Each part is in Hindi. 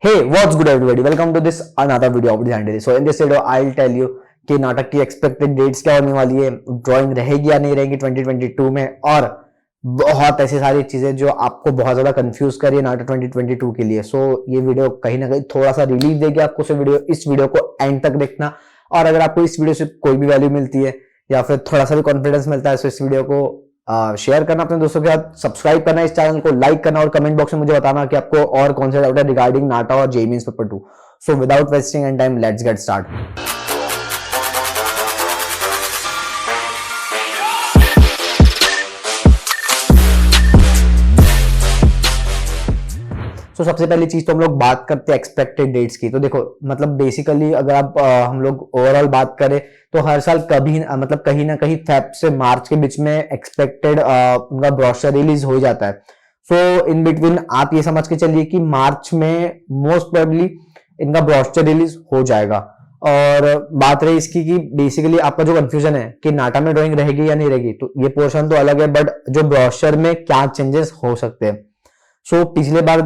Hey, what's good everybody? Welcome to this another video of Design Daily. So in this video I'll tell you कि नाटक की एक्सपेक्टेड डेट्स क्या होने वाली है, ड्राइंग रहेगी या नहीं रहेगी 2022 में, और बहुत ऐसी सारी चीजें जो आपको बहुत ज्यादा कंफ्यूज कर रही है नाटक 2022 के लिए. सो ये वीडियो कहीं ना कहीं थोड़ा सा रिलीफ देगी आपको. इस वीडियो को एंड तक देखना, और अगर आपको इस वीडियो से कोई भी वैल्यू मिलती है या फिर थोड़ा सा भी कॉन्फिडेंस मिलता है तो इस वीडियो को शेयर करना अपने दोस्तों के साथ, सब्सक्राइब करना इस चैनल को, लाइक करना, और कमेंट बॉक्स में मुझे बताना कि आपको और कौन सा डाउट है रिगार्डिंग नाटा और JEE mains paper 2. So without wasting and time let's get start. तो सबसे पहली चीज तो हम लोग बात करते हैं एक्सपेक्टेड डेट्स की. तो देखो मतलब बेसिकली अगर आप हम लोग ओवरऑल बात करें तो हर साल कभी मतलब कहीं ना कहीं फेब से मार्च के बीच में एक्सपेक्टेड उनका ब्रोशर रिलीज हो जाता है. सो इन बिटवीन आप ये समझ के चलिए कि मार्च में मोस्ट प्रोबेबली इनका ब्रोशर रिलीज हो जाएगा. और बात रही इसकी कि बेसिकली आपका जो कंफ्यूजन है कि नाटा में ड्राइंग रहेगी या नहीं रहेगी, तो ये पोर्शन तो अलग है, बट जो ब्रोशर में क्या चेंजेस हो सकते हैं. सो पिछले बार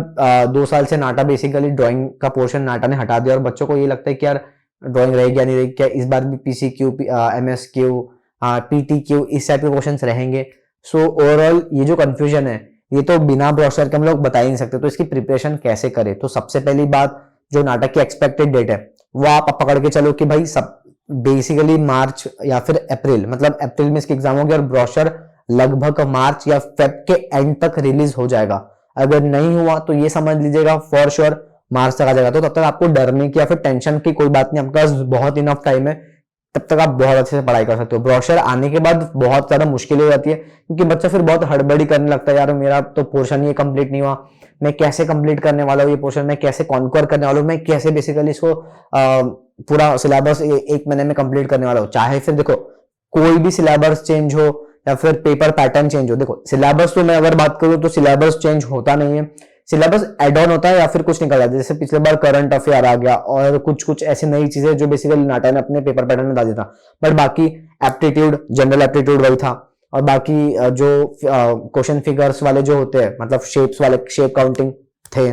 2 साल से नाटा बेसिकली ड्राइंग का पोर्शन नाटा ने हटा दिया, और बच्चों को ये लगता है कि यार ड्राइंग रहेगी या नहीं रहेगी, क्या इस बार भी पीसीक्यू, एमएसक्यू, पीटीक्यू इस टाइप के क्वेश्चंस रहेंगे. सो ओवरऑल ये जो कंफ्यूजन है ये तो बिना ब्रोशर के हम लोग बता ही नहीं सकते. तो इसकी प्रिपरेशन कैसे करें, तो सबसे पहली बात जो नाटक की एक्सपेक्टेड डेट है वो आप पकड़ के चलो कि भाई सब बेसिकली मार्च या फिर अप्रैल, मतलब अप्रैल में इसके एग्जाम होंगे और ब्रोशर लगभग मार्च या फेब के एंड तक रिलीज हो जाएगा. अगर नहीं हुआ तो ये समझ लीजिएगा फॉर श्योर मार्च तक आ जाएगा. तो तब तक आपको डरने की या फिर टेंशन की कोई बात नहीं, आपके पास बहुत इनफ टाइम है, तब तक आप बहुत अच्छे से पढ़ाई कर सकते हो. ब्रोशर आने के बाद बहुत ज्यादा मुश्किल हो जाती है, क्योंकि बच्चा फिर बहुत हड़बड़ी करने लगता है, यार मेरा तो पोर्शन ये कंप्लीट नहीं हुआ, मैं कैसे कंप्लीट करने वाला हूँ ये पोर्शन, मैं कैसे कॉन्क्वर करने वाला हूँ, मैं कैसे बेसिकली इसको पूरा सिलेबस एक महीने में कंप्लीट करने वाला हूँ. चाहे फिर देखो कोई भी सिलेबस चेंज हो या फिर पेपर पैटर्न चेंज हो, देखो सिलेबस तो मैं अगर बात करूं तो सिलेबस चेंज होता नहीं है, सिलेबस एड ऑन होता है या फिर कुछ निकल जाता है. जैसे पिछले बार करंट अफेयर आ गया और कुछ ऐसी नई चीजें जो बेसिकली नाटा ने अपने पेपर पैटर्न में डाल दिया था, बट बाकी एप्टीट्यूड, जनरल एप्टीट्यूड वही था, और बाकी जो क्वेश्चन फिगर्स वाले जो होते हैं, मतलब शेप्स वाले, शेप काउंटिंग थे,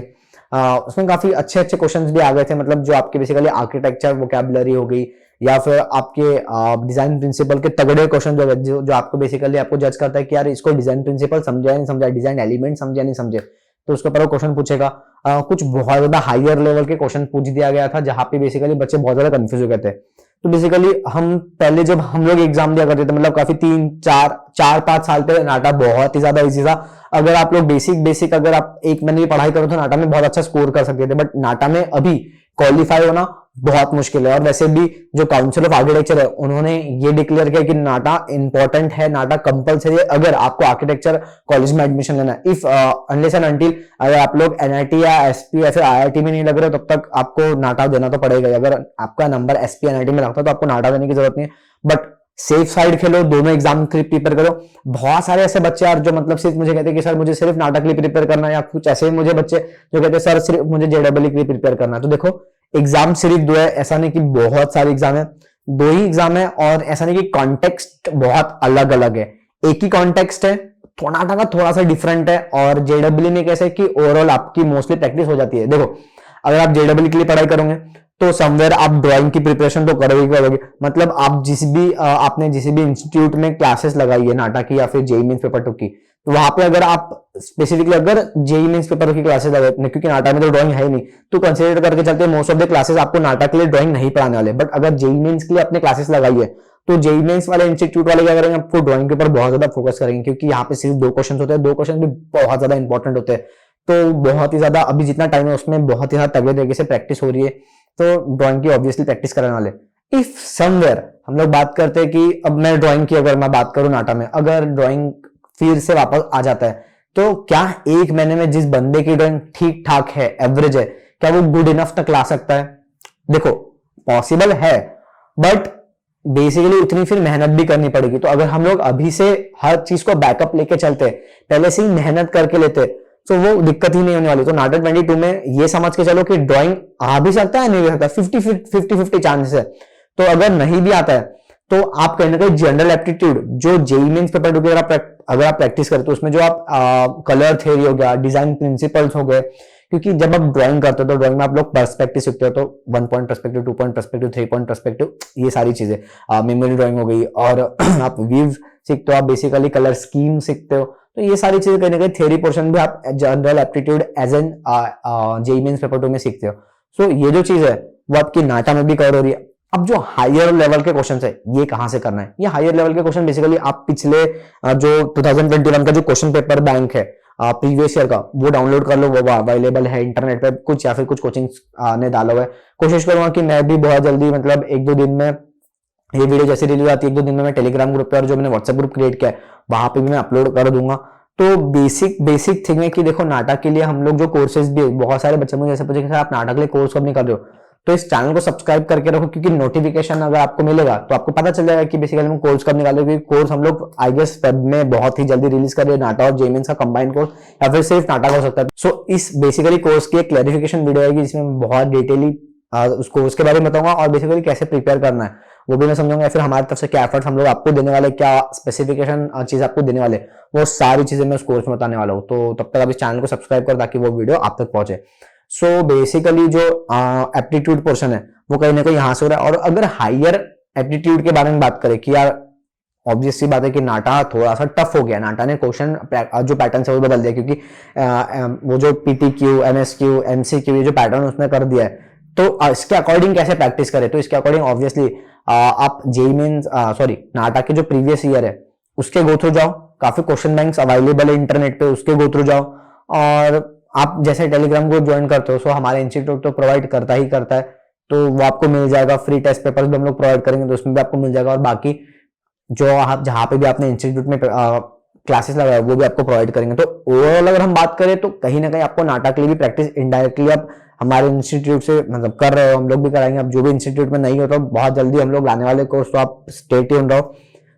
उसमें काफी अच्छे क्वेश्चंस भी आ गए थे, मतलब जो आपके बेसिकली आर्किटेक्चर वोकैबुलरी हो गई या फिर आपके डिजाइन प्रिंसिपल के तगड़े क्वेश्चन जो आपको बेसिकली आपको जज करता है कि यार इसको डिजाइन प्रिंसिपल समझा नहीं समझा, डिजाइन एलिमेंट समझा नहीं समझे, तो उसके ऊपर वो क्वेश्चन पूछेगा. कुछ बहुत ज्यादा हायर लेवल के क्वेश्चन पूछ दिया गया था जहां पे बेसिकली बच्चे बहुत ज्यादा कंफ्यूज हो गए थे. तो बेसिकली हम पहले जब हम लोग एग्जाम दिया करते थे, मतलब काफी 3-4-5 साल पहले नाटा बहुत ही ज्यादा इजी था. अगर आप लोग बेसिक अगर आप एक महीने की पढ़ाई करो तो नाटा में बहुत अच्छा स्कोर कर सकते थे, बट नाटा में अभी क्वालिफाई होना बहुत मुश्किल है. और वैसे भी जो काउंसिल ऑफ आर्किटेक्चर है उन्होंने ये डिक्लेयर किया कि नाटा इंपॉर्टेंट है, नाटा कंपलसरी है अगर आपको आर्किटेक्चर कॉलेज में एडमिशन लेना है. इफ अनलेस एंड अनटिल अगर आप लोग एनआईटी या एसपी या फिर आईआईटी में नहीं लग रहे तब तक आपको नाटा देना तो पड़ेगा. अगर आपका नंबर एसपी एनआईटी में लगता है तो आपको नाटा देने की जरूरत नहीं है, बट सेफ साइड खेलो, दोनों एग्जाम के लिए प्रिपेयर करो. बहुत सारे ऐसे बच्चे यार जो मतलब सिर्फ मुझे कहते हैं कि सर मुझे सिर्फ नाटक के लिए प्रिपेयर करना है, या कुछ ऐसे मुझे बच्चे जो कहते हैं सर सिर्फ मुझे जेडब्ल्यू के लिए प्रिपेयर करना है. तो देखो एग्जाम सिर्फ 2 है, ऐसा नहीं कि बहुत सारे एग्जाम है, 2 ही एग्जाम है, और ऐसा नहीं कि कॉन्टेक्स्ट बहुत अलग अलग है, एक ही कॉन्टेक्स्ट है, नाटा का थोड़ा सा डिफरेंट है. और जेडब्ल्यू में कैसे कि ओवरऑल आपकी मोस्टली प्रैक्टिस हो जाती है. देखो अगर आप जेडब्ल्यू के लिए पढ़ाई करोगे तो समवेयर आप ड्राइंग की प्रिपरेशन तो करोगे, मतलब आप आपने जिस भी इंस्टीट्यूट में क्लासेस लगाई है नाटा की या फिर जेईई मेंस पेपर 2 की, तो वहां पे अगर आप स्पेसिफिकली अगर जेईई मेंस पेपर की क्लासेस लगाए, क्योंकि नाटा में तो ड्राइंग है ही नहीं, तो कंसीडर करके चलते हैं मोस्ट ऑफ द क्लासेस आपको नाटा के लिए ड्राइंग नहीं पढ़ाने वाले. बट अगर जेईई मेंस के लिए अपने क्लासेस लगाई है तो जेईई मेंस वाले इंस्टीट्यूट वाले क्या करेंगे, आपको ड्राइंग के ऊपर बहुत ज्यादा फोकस करेंगे, क्योंकि यहाँ पे सिर्फ 2 क्वेश्चन होते हैं, 2 क्वेश्चन भी बहुत ज्यादा इंपॉर्टेंट होते हैं. तो बहुत ही ज्यादा अभी जितना टाइम है उसमें बहुत ही ज्यादा तगड़े तरीके से प्रैक्टिस हो रही है, तो ड्राइंग की ऑब्वियसली प्रैक्टिस करने वाले. इफ समवेयर हम लोग बात करते हैं कि अब मैं ड्राइंग की अगर मैं बात करूं नाटा में, अगर ड्राइंग फिर से वापस आ जाता है तो क्या एक महीने में जिस बंदे की ड्राइंग ठीक ठाक है, एवरेज है, क्या वो गुड इनफ तक ला सकता है? देखो पॉसिबल है, बट बेसिकली उतनी फिर मेहनत भी करनी पड़ेगी. तो अगर हम लोग अभी से हर चीज को बैकअप लेके चलते, पहले से ही मेहनत करके लेते, तो वो दिक्कत ही नहीं होने वाली. तो नाटक 22 में ये समझ के चलो कि ड्राइंग आ भी सकता है, नहीं भी सकता, 50-50 चांसेस है. तो अगर नहीं भी आता है तो आप कहीं ना कहीं जनरल एप्टीट्यूड जो जेईई मेंस पेपर 2 अगर आप प्रैक्टिस करते हो, उसमें जो आप कलर थ्योरी हो गया, डिजाइन प्रिंसिपल्स हो गए, क्योंकि जब आप ड्राइंग करते हो तो ड्राइंग में आप लोग पर्सपेक्टिव सीखते हो, तो 1 point perspective, 2 point perspective, 3 point perspective, ये सारी चीजें मेमोरी ड्राइंग हो गई, और आप व्यू सीखते हो, आप बेसिकली कलर स्कीम सीखते हो। तो ये सारी चीजें कहीं ना कहीं थ्योरी पोर्शन भी आप general aptitude as an JEE mains paper 2 में सीखते हो। सो ये जो चीज है वो आपकी नाटा में भी कवर हो रही है। अब जो हायर लेवल के क्वेश्चन है ये कहां से करना है? ये हायर लेवल के क्वेश्चन बेसिकली आप पिछले जो 2021 का जो क्वेश्चन पेपर बैंक है प्रीवियस ईयर का, वो डाउनलोड कर लो, वो अवेलेबल है इंटरनेट पे कुछ, या फिर कुछ कोचिंग ने डाला हुआ है। कोशिश करूंगा कि मैं भी बहुत जल्दी, मतलब 1-2 दिन में, ये वीडियो जैसे रिलीज आती है 1-2 दिन में मैं टेलीग्राम ग्रुप पे और जो मैंने व्हाट्सएप ग्रुप क्रिएट किया है वहां पे भी मैं अपलोड कर दूंगा। तो बेसिक थिंग है कि देखो नाटक के लिए हम लोग जो कोर्सेज भी, बहुत सारे बच्चे मुझे ऐसे पूछे कि आप नाटक के लिए कोर्स कब नहीं कर रहे हो, तो इस चैनल को सब्सक्राइब करके रखो, क्योंकि नोटिफिकेशन अगर आपको मिलेगा तो आपको पता चल जाएगा कि बेसिकली हम कोर्स कब निकाले, क्योंकि कोर्स हम लोग आई गेस फेब में बहुत ही जल्दी रिलीज कर रहे हैं, नाटा और जेईई मेंस का कंबाइंड कोर्स, या फिर सिर्फ नाटक हो सकता है। सो इस बेसिकली कोर्स की एक क्लैरिफिकेशन वीडियो आएगी जिसमें बहुत डिटेली उस कोर्स के बारे में बताऊंगा, और बेसिकली कैसे प्रिपेयर करना है वो भी मैं समझाऊंगा, या फिर हमारी तरफ से क्या एफर्ट्स हम लोग आपको देने वाले, क्या स्पेसिफिकेशन चीज आपको देने वाले, वो सारी चीजें मैं उस कोर्स में बताने वाला हूँ। तो तब तक आप इस चैनल को सब्सक्राइब कर ताकि वो वीडियो आप तक पहुंचे। सो बेसिकली जो एप्टीट्यूड पोर्शन है वो कहीं ना कहीं यहां से हो रहा है। और अगर हायर एप्टीट्यूड के बारे में बात करें कि यार ऑब्वियस सी बात है कि नाटा थोड़ा सा टफ हो गया, नाटा ने क्वेश्चन जो पैटर्न है वो बदल दिया, क्योंकि वो जो पीटीक्यू, एमएसक्यू, एमसीक्यू, ये जो पैटर्न उसने कर दिया है, तो इसके अकॉर्डिंग कैसे प्रैक्टिस करें? तो इसके अकॉर्डिंग ऑब्वियसली आप जेईई मेंस नाटा के जो प्रीवियस ईयर है उसके गो थ्रू जाओ, काफी क्वेश्चन बैंक्स अवेलेबल है इंटरनेट पे, उसके गो थ्रू जाओ। और आप जैसे टेलीग्राम ग्रुप ज्वाइन करते हो, सो हमारे इंस्टीट्यूट तो प्रोवाइड करता ही करता है, तो वो आपको मिल जाएगा। फ्री टेस्ट पेपर्स भी हम लोग प्रोवाइड करेंगे तो उसमें भी आपको मिल जाएगा, और बाकी जो आप जहां पे भी आपने इंस्टीट्यूट में क्लासेस लगाया वो भी आपको प्रोवाइड करेंगे। तो ओवरऑल अगर हम बात करें तो कहीं ना कहीं आपको नाटक के लिए भी प्रैक्टिस इनडायरेक्टली आप हमारे इंस्टीट्यूट से मतलब कर रहे हो, हम लोग भी कराएंगे। अब जो भी इंस्टीट्यूट में नहीं होता तो बहुत जल्दी हम लोग लाने वाले कोर्स, तो आप स्टे ट्यून्ड रहो।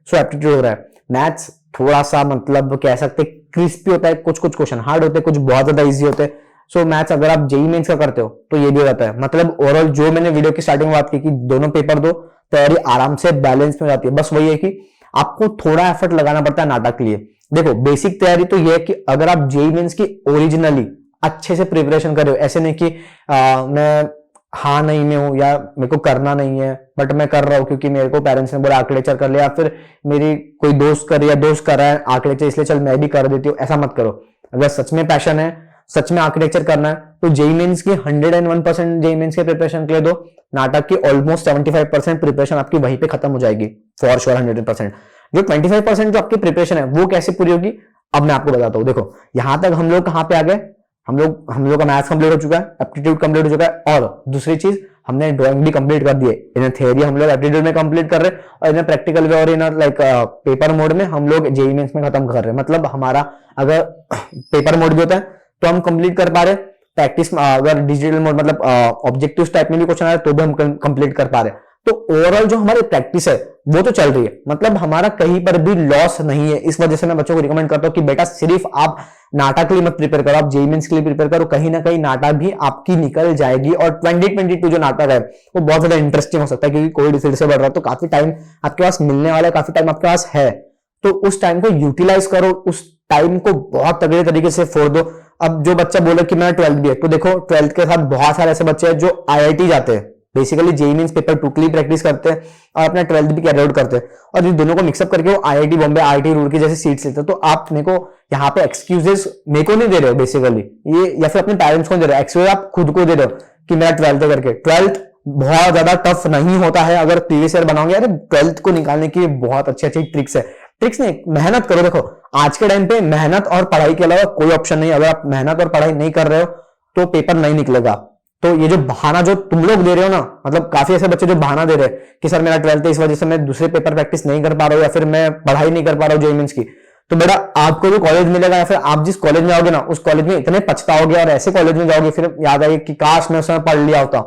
सो एप्टीट्यूड हो रहा है, मैथ्स थोड़ा सा मतलब कह सकते क्रिस्पी होता है, कुछ क्वेश्चन हार्ड होते हैं, कुछ बहुत ज्यादा इजी होते हैं। सो मैथ्स अगर आप जेईई मेंस का करते हो तो ये भी रहता है। मतलब ओवरऑल जो मैंने वीडियो की स्टार्टिंग में बात की कि दोनों पेपर दो, तैयारी आराम से बैलेंस में जाती है। बस वही है कि आपको थोड़ा एफर्ट लगाना पड़ता है नाटक के लिए। देखो बेसिक तैयारी तो ये है कि अगर आप जेईई मेंस की ओरिजिनली अच्छे से प्रिपरेशन कर रहे हो, ऐसे नहीं कि मैं हाँ नहीं में हूं या मेरे को करना नहीं है बट मैं कर रहा हूं क्योंकि मेरे को पेरेंट्स ने बोला आर्किटेक्चर कर लिया, या फिर मेरी कोई दोस्त कर रही है, दोस्त कर रहा है आर्किटेक्चर इसलिए चल मैं भी कर देती हूँ, ऐसा मत करो। अगर सच में पैशन है, सच में आर्किटेक्चर करना है, तो जेईई मेंस की 101% जेईई मेंस के प्रिपरेशन के लिए दो। नाटक की ऑलमोस्ट 75% प्रिपरेशन आपकी वहीं पे खत्म हो जाएगी फॉर श्योर 100%। जो 25% जो आपकी प्रिपरेशन है वो कैसे पूरी होगी अब मैं आपको बताता हूं। देखो यहां तक हम लोग कहां पे आ गए, हम लोग का मैथ्स कंप्लीट हो चुका है, एप्टीट्यूड कंप्लीट हो चुका है, और दूसरी चीज हमने ड्राइंग भी कंप्लीट कर दी है। इन्हें थियरी हम लोग एप्टीट्यूड में कंप्लीट कर रहे हैं, और इन्हें प्रैक्टिकल वे और इन लाइक पेपर मोड में हम लोग जेईई मेंस में खत्म कर रहे हैं। मतलब हमारा अगर पेपर मोड भी होता है तो हम कंप्लीट कर पा रहे, प्रैक्टिस अगर डिजिटल मोड मतलब ऑब्जेक्टिव टाइप में भी क्वेश्चन आ रहा है तो भी हम कंप्लीट कर पा रहे। तो ओवरऑल जो हमारी प्रैक्टिस है वो तो चल रही है, मतलब हमारा कहीं पर भी लॉस नहीं है। इस वजह से मैं बच्चों को रिकमेंड करता हूं कि बेटा सिर्फ आप नाटक के लिए मत प्रिपेयर करो, आप जेईई मेंस के लिए प्रिपेयर करो। कहीं ना कहीं नाटक भी आपकी निकल जाएगी, और 2022 जो नाटक है वो बहुत ज्यादा इंटरेस्टिंग हो सकता है, क्योंकि कोविड फिर से बढ़ रहा है, तो काफी टाइम आपके पास मिलने वाला है, काफी टाइम आपके पास है, तो उस टाइम को यूटिलाइज करो, उस टाइम को बहुत तगड़े तरीके से फोड़ दो। अब जो बच्चा बोले कि मैं 12th भी है, तो देखो 12th के साथ बहुत सारे ऐसे बच्चे हैं जो आईआईटी जाते हैं, बेसिकली जेईई मेंस पेपर 2 के लिए प्रैक्टिस करते हैं और अपना 12th भी कैरी आउट करते हैं, और इन दोनों को मिक्सअप करके वो आईआईटी बॉम्बे, आईआईटी रुड़की जैसे सीट्स लेते हैं। तो आप मेरे को यहाँ पे एक्सक्यूजेस मेरे को नहीं दे रहे हो बेसिकली, ये या फिर अपने पेरेंट्स को दे रहे हो, एक्सक्यूज आप खुद को दे रहे हो कि मेरा 12th करके। 12th बहुत ज्यादा टफ नहीं होता है अगर प्रीवियस ईयर बनाओगे। यार 12th को निकालने की बहुत अच्छी अच्छी ट्रिक्स है, ट्रिक्स नहीं मेहनत करो। देखो आज के टाइम पे मेहनत और पढ़ाई के अलावा कोई ऑप्शन नहीं। अगर आप मेहनत और पढ़ाई नहीं कर रहे हो तो पेपर नहीं निकलेगा। तो ये जो बहाना जो तुम लोग दे रहे हो ना, मतलब काफी ऐसे बच्चे जो बहाना दे रहे हैं कि सर मेरा 12th है इस वजह से मैं दूसरे पेपर प्रैक्टिस नहीं कर पा रहा हूं, या फिर मैं पढ़ाई नहीं कर पा रहा हूं जेईई मेंस की, तो बेटा आपको भी कॉलेज मिलेगा, या फिर आप जिस कॉलेज में जाओगे ना उस कॉलेज में इतने पछताओगे, और ऐसे कॉलेज में जाओगे फिर याद आएगी कि काश मैं उस समय पढ़ लिया होता।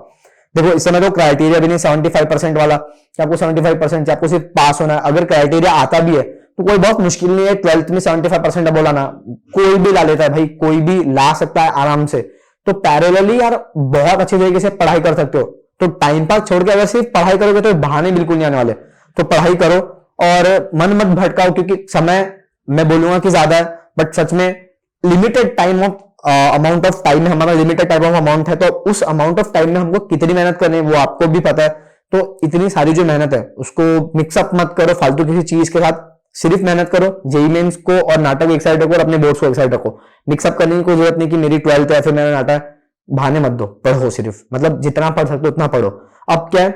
देखो इस समय तो क्राइटेरिया भी नहीं 75% वाला कि आपको 75% आपको सिर्फ पास होना है। अगर क्राइटेरिया आता भी है तो कोई बहुत मुश्किल नहीं है 12th में 75% बोलाना, कोई भी ला लेता है भाई, कोई भी ला सकता है आराम से। तो पैरेलली यार बहुत अच्छी तरीके से पढ़ाई कर सकते हो। तो टाइम पास छोड़ के अगर सिर्फ पढ़ाई करोगे तो बहाने बिल्कुल नहीं आने वाले। तो पढ़ाई करो और मन मत भटकाओ, क्योंकि समय मैं बोलूंगा कि ज्यादा है बट सच में limited time of amount of time में, हमारा लिमिटेड टाइप ऑफ अमाउंट है, तो उस अमाउंट ऑफ टाइम में हमको कितनी मेहनत करनी है वो आपको भी पता है। तो इतनी सारी जो मेहनत है उसको मिक्सअप मत करो फालतू किसी चीज के साथ, सिर्फ मेहनत करो। जेई मेंस को और नाटक एक साइड रखो और अपने बोर्ड्स को एक साइड रखो। मिक्सअप करने की कोई जरूरत नहीं कि मेरी 12th है फिर मेरा नाटक, बहाने मत दो, पढ़ो सिर्फ, मतलब जितना पढ़ सकते हो उतना पढ़ो। अब क्या है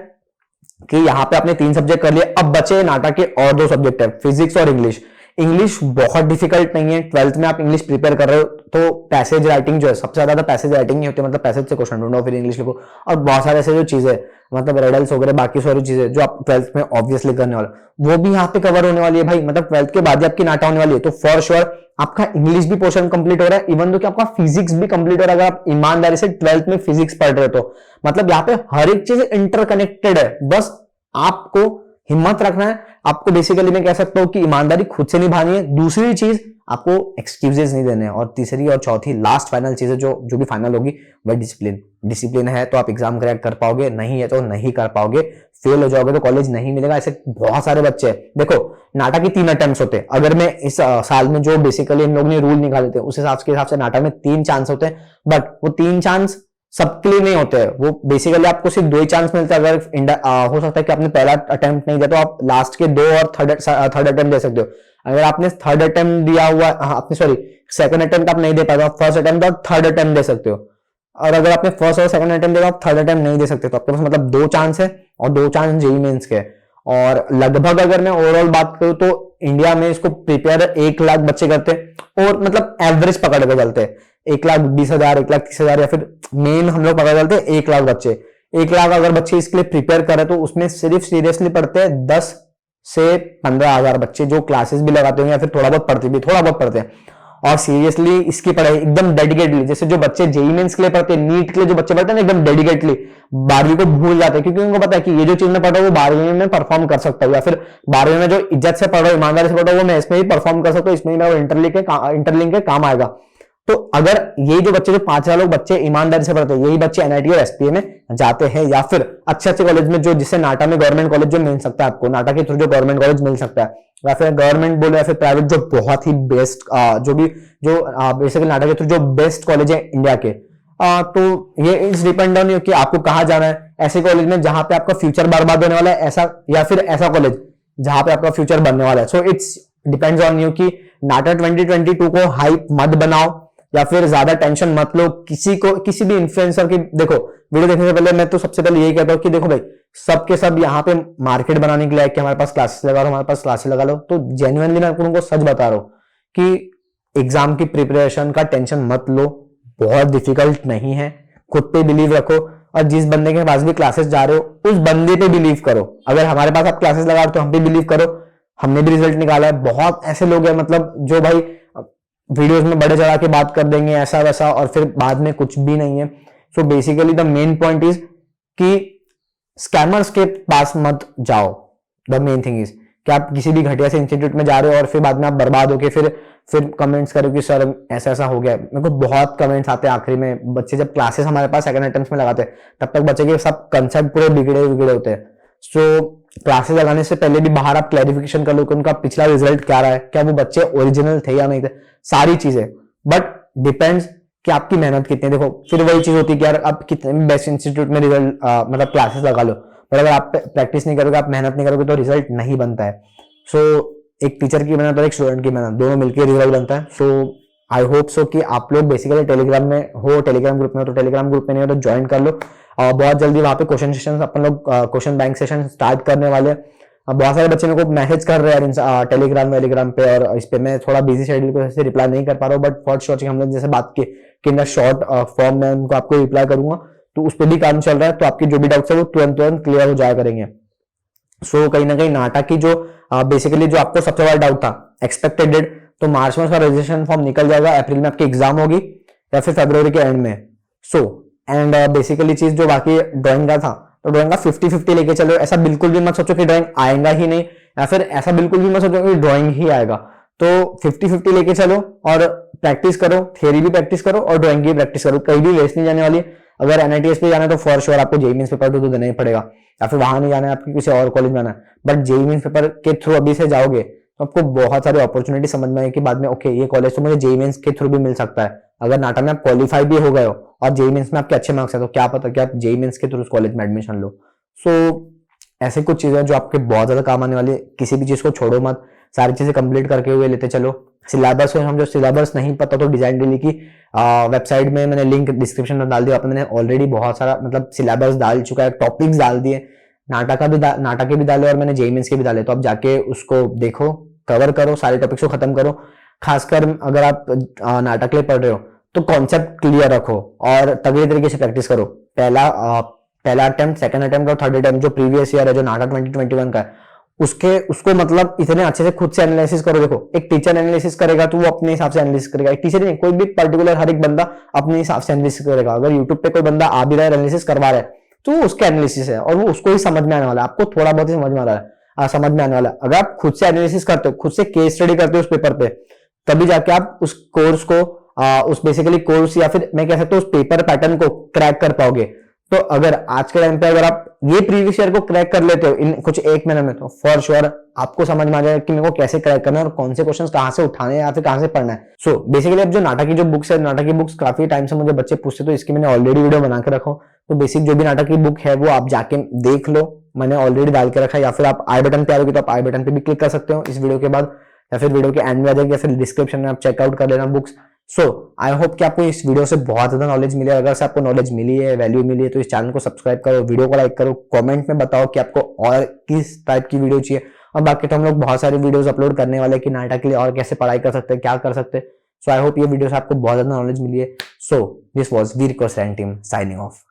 कि यहाँ पे आपने 3 सब्जेक्ट कर लिए, अब बचे नाटक के और 2 सब्जेक्ट है, फिजिक्स और इंग्लिश। इंग्लिश बहुत डिफिकल्ट नहीं है, 12th में आप इंग्लिश प्रिपेयर कर रहे हो तो पैसेज राइटिंग जो है सबसे ज्यादा पैसेज राइटिंग नहीं होती, मतलब पैसेज से क्वेश्चन ढूंढो फिर इंग्लिश लिखो, और बहुत सारे ऐसे जो चीजें मतलब रेडल्स वगैरह बाकी सारी चीजें जो आप 12th में ऑब्वियसली करने वाले वो भी यहाँ पे कवर होने वाली है भाई। मतलब 12th के बाद ही आपकी नाटा होने वाली है, तो फॉर श्योर आपका इंग्लिश भी पोर्शन कंप्लीट हो रहा है, इवन दो कि आपका फिजिक्स भी कंप्लीट हो रहा है अगर आप ईमानदारी से 12th में फिजिक्स पढ़ रहे हो तो। मतलब यहाँ पे हर एक चीज इंटरकनेक्टेड है, बस आपको हिम्मत रखना है। आपको बेसिकली मैं कह सकता हूं कि ईमानदारी खुद से निभानी है। दूसरी चीज, आपको एक्सक्यूजेस नहीं देने हैं। और तीसरी और चौथी लास्ट फाइनल चीज है जो भी फाइनल होगी वह डिसिप्लिन। डिसिप्लिन है तो आप एग्जाम क्रैक कर पाओगे, नहीं है तो नहीं कर पाओगे, फेल हो जाओगे तो कॉलेज नहीं मिलेगा। ऐसे बहुत सारे बच्चे हैं। देखो नाटा की 3 अटेम्प्ट होते हैं, अगर मैं इस साल में जो बेसिकली हम लोग ने रूल निकाले थे उस हिसाब से नाटा में 3 चांस होते हैं, बट वो 3 चांस सबके लिए नहीं होते हैं। वो बेसिकली आपको सिर्फ 2 ही चांस मिलते हैं। अगर हो सकता है कि आपने पहला अटेम्प्ट नहीं दिया तो आप लास्ट के 2 और थर्ड अटेम्प्ट दे सकते हो। अगर आपने थर्ड अटेम्प्ट दिया हुआ, आपने सॉरी सेकंड अटेम्प्ट आप नहीं दे पाए तो आप फर्स्ट अटेम्प्ट और थर्ड अटेम्प्ट दे सकते हो। और अगर आपने फर्स्ट और सेकंड अटेम्प्ट दिया तो आप थर्ड अटेम्प्ट नहीं दे सकते, तो आपके पास मतलब 2 चांस है, और 2 चांस जेईई मेंस के। और लगभग अगर मैं ओवरऑल बात करूं तो इंडिया में इसको प्रिपेयर 1 लाख बच्चे करते हैं, और मतलब एवरेज पकड़ के चलते हैं 1,20,000 1,30,000, या फिर मेन हम लोग पकड़ चलते हैं 1 लाख बच्चे। 1 लाख अगर बच्चे इसके लिए प्रिपेयर करे तो उसमें सिर्फ सीरियसली पढ़ते हैं 10 से 15,000 बच्चे, जो क्लासेस भी लगाते होंगे या फिर थोड़ा बहुत पढ़ते हैं। और सीरियसली इसकी पढ़ाई एकदम डेडिकेटली, जैसे जो बच्चे जेईई मेंस के लिए पढ़ते हैं, नीट के लिए जो बच्चे पढ़ते हैं एकदम डेडिकेटली 12वीं को भूल जाते हैं, क्योंकि उनको पता है कि ये जो चीज मैं पढ़ रहा हूँ वो 12वीं में परफॉर्म कर सकता हूँ, या फिर 12वीं में जो इज्जत से पढ़ रहा हूँ, ईमानदारी से पढ़ रहा हूँ, वो मैं इसमें ही परफॉर्म कर सकता हूँ, इसमें ही मैं इंटरलिंक के काम आएगा। तो अगर ये जो बच्चे, जो 5,000 लोग बच्चे ईमानदारी से पढ़ते हैं, यही बच्चे एनआईटी और एसपीए में जाते हैं, या फिर अच्छे अच्छे कॉलेज में, जो जिससे नाटा में गवर्नमेंट कॉलेज जो मिल सकता है आपको, नाटा के थ्रू जो गवर्नमेंट कॉलेज मिल सकता है, या फिर गवर्नमेंट बोलो या फिर प्राइवेट, जो बहुत ही बेस्ट बेसिकली नाटा के थ्रू जो बेस्ट कॉलेज है इंडिया के, तो ये इट्स डिपेंड ऑन यू कि आपको कहाँ जाना है। ऐसे कॉलेज में जहां पे आपका फ्यूचर बर्बाद होने वाला है, ऐसा, या फिर ऐसा कॉलेज जहां पे आपका फ्यूचर बनने वाला है। So it's depends on you कि नाटा 2022 को हाइप मत बनाओ, या फिर ज्यादा टेंशन मत लो किसी भी इन्फ्लुएंसर की। देखो वीडियो देखने से पहले मैं तो सबसे पहले यही कहता हूँ कि देखो भाई, सबके सब यहाँ पे मार्केट बनाने के लिए है कि हमारे पास क्लासेस लगा लो, हमारे पास क्लासेस लगा लो। तो जेन्युइनली मैं उनको सच बता रहा हूँ कि एग्जाम की प्रिपरेशन का टेंशन मत लो, बहुत डिफिकल्ट नहीं है। खुद पे बिलीव रखो, और जिस बंदे के पास भी क्लासेस जा रहे हो उस बंदे पे बिलीव करो। अगर हमारे पास आप क्लासेस लगा रहे हो तो हम पे बिलीव करो, हमने भी रिजल्ट निकाला है। बहुत ऐसे लोग हैं मतलब जो भाई वीडियोस में बड़े चढ़ा के बात कर देंगे ऐसा वैसा, और फिर बाद में कुछ भी नहीं है। So basically the main point is कि स्कैमर्स के पास मत जाओ। द मेन थिंग इज कि आप किसी भी घटिया से इंस्टीट्यूट में जा रहे हो और फिर बाद में आप बर्बाद होके फिर कमेंट्स करो कि सर ऐसा ऐसा हो गया। मेरे को बहुत कमेंट्स आते हैं आखिरी में, बच्चे जब क्लासेस हमारे पास सेकंड अटेम्प्ट में लगाते हैं तब तक बच्चे के सब कंसेप्ट पूरे बिगड़े होते हैं। सो क्लासेस लगाने से पहले भी बाहर आप क्लैरिफिकेशन कर लो कि उनका पिछला रिजल्ट क्या रहा है, क्या वो बच्चे ओरिजिनल थे या नहीं थे, सारी चीजें। बट डिपेंड्स कि आपकी मेहनत कितनी है। देखो फिर वही चीज होती है कि यार आप कितने बेस्ट इंस्टीट्यूट में रिजल्ट मतलब क्लासेस लगा लो, पर अगर आप प्रैक्टिस नहीं करोगे, आप मेहनत नहीं करोगे तो रिजल्ट नहीं बनता है। सो एक टीचर की मेहनत और एक स्टूडेंट की मेहनत दोनों मिलकर रिजल्ट बनता है। सो आई होप सो कि आप लोग बेसिकली टेलीग्राम में हो, टेलीग्राम ग्रुप में हो तो टेलीग्राम ग्रुप में नहीं हो तो ज्वाइन कर लो। और बहुत जल्दी वहां पे क्वेश्चन सेशन अपन लोग क्वेश्चन बैंक सेशन स्टार्ट करने वाले हैं। बहुत सारे बच्चे मेरे को मैसेज कर रहे हैं टेलीग्राम पे, और इस पे मैं थोड़ा बिजी शेड्यूल की वजह से रिप्लाई नहीं कर पा रहा हूँ। बट फॉर श्योर हम लोग जैसे बात की कि इन शॉर्ट फॉर्म में उनको आपको रिप्लाई करूंगा, तो उस पर भी काम चल रहा है। तो आपके जो भी डाउट्स है वो तुरंत क्लियर हो जाया करेंगे। सो कहीं ना कहीं नाटा की जो बेसिकली जो आपको सबसे बड़ा डाउट था एक्सपेक्टेड डेट, तो मार्च में उसका रजिस्ट्रेशन फॉर्म निकल जाएगा, अप्रैल में आपकी एग्जाम होगी या फिर फरवरी के एंड में। सो एंड बेसिकली चीज जो बाकी ड्राइंग का था, तो ड्राइंग का 50-50 लेके चलो। ऐसा बिल्कुल भी मत सोचो कि ड्राइंग आएगा ही नहीं, या फिर ऐसा बिल्कुल भी मत सोचो कि ड्राइंग ही आएगा। तो 50-50 लेके चलो और प्रैक्टिस करो, थियरी भी प्रैक्टिस करो और ड्राइंग की प्रैक्टिस करो, कहीं भी वेस्ट नहीं जाने वाली। अगर एनआईटीएस पे जाना है तो फॉर श्योर आपको जेईई मेंस पेपर तो देना ही पड़ेगा, या फिर वहां नहीं जाना है आपकी किसी और कॉलेज में आना है, बट जेईई मेंस पेपर के थ्रू अभी से जाओगे तो आपको बहुत सारी अपॉर्चुनिटी समझ में आई कि बाद में ओके ये कॉलेज तो मुझे जेईई मेंस के थ्रू भी मिल सकता है। अगर नाटा में आप क्वालिफाई भी हो गए हो और जेईई मेंस में आपके अच्छे मार्क्स है तो क्या पता कि आप जेईई मेंस के थ्रू उस कॉलेज में एडमिशन लो। सो ऐसे कुछ चीजें जो आपके बहुत ज्यादा काम आने वाली है। किसी भी चीज को छोड़ो मत, सारी चीजें कंप्लीट करके हुए लेते चलो। सिलेबस को समझो, सिलेबस नहीं पता तो डिजाइन डेली की वेबसाइट में मैंने लिंक डिस्क्रिप्शन में डाल दिया। मैंने ऑलरेडी बहुत सारा मतलब सिलेबस डाल चुका है, टॉपिक्स डाल दिए, नाटा के भी डाले और मैंने जेईई मेंस के भी डाले। तो आप जाके उसको देखो, कवर करो, सारे टॉपिक्स को खत्म करो। खासकर अगर आप नाटक के लिए पढ़ रहे हो तो कॉन्सेप्ट क्लियर रखो और तगड़ी तरीके से प्रैक्टिस करो। पहला अटेम्प्ट, सेकंड अटेम्प्ट और थर्ड अटेम्प्ट जो प्रीवियस ईयर है, जो नाटा 2021 का है, उसको मतलब इतने अच्छे से खुद से एनालिसिस करो। देखो एक टीचर एनालिसिस करेगा तो वो अपने हिसाब से एनालिसिस करेगा, एक टीचर नहीं, कोई भी पर्टिकुलर हर एक बंदा अपने हिसाब से एनालिसिस करेगा। अगर यूट्यूब पे कोई बंदा आ भी रहा है, एनालिसिस करवा रहा है, तो वो उसका एनालिसिस है और वो उसको ही समझ में आने वाला है, आपको थोड़ा बहुत ही समझ में आ रहा है, समझ में आने वाला है। अगर आप खुद से एनालिसिस करते हो, खुद से केस स्टडी करते हो उस पेपर पे, तभी जाके आप उस कोर्स को उस बेसिकली कोर्स या फिर मैं कह सकता हूँ उस पेपर पैटर्न को क्रैक कर पाओगे। तो अगर आज के टाइम पे अगर आप ये प्रीवियस ईयर को क्रैक कर लेते हो इन कुछ एक महीने में, तो फॉर श्योर आपको समझ में आ जाएगा कि मेरे को कैसे क्रैक करना है और कौन से क्वेश्चंस कहां से उठाने हैं या फिर कहां से पढ़ना है। सो बेसिकली अब जो नाटक की जो बुक्स है, नाटक की बुक्स काफी टाइम से मुझे बच्चे पूछते, तो इसकी मैंने ऑलरेडी वीडियो बना के रखा हूं। तो बेसिक जो भी नाटक की बुक है वो आप जाके देख लो, मैंने ऑलरेडी डाल के रखा है। या फिर आप आई बटन पे आओगे तो आप आई बटन पे भी क्लिक कर सकते हो इस वीडियो के बाद, या फिर वीडियो के एंड में आ जाएगी, या फिर डिस्क्रिप्शन में आप चेकआउट कर लेना बुक्स। सो आई होप कि आपको इस वीडियो से बहुत ज्यादा नॉलेज मिले। अगर से आपको नॉलेज मिली है, वैल्यू मिली है, तो इस चैनल को सब्सक्राइब करो, वीडियो को लाइक करो, कमेंट में बताओ कि आपको और किस टाइप की वीडियो चाहिए। और बाकी तो हम लोग बहुत सारी वीडियोस अपलोड करने वाले कि नाटक के लिए और कैसे पढ़ाई कर सकते हैं, क्या कर सकते हैं। सो आई होप ये वीडियो से आपको बहुत ज्यादा नॉलेज मिली है। So this was Veer team signing off.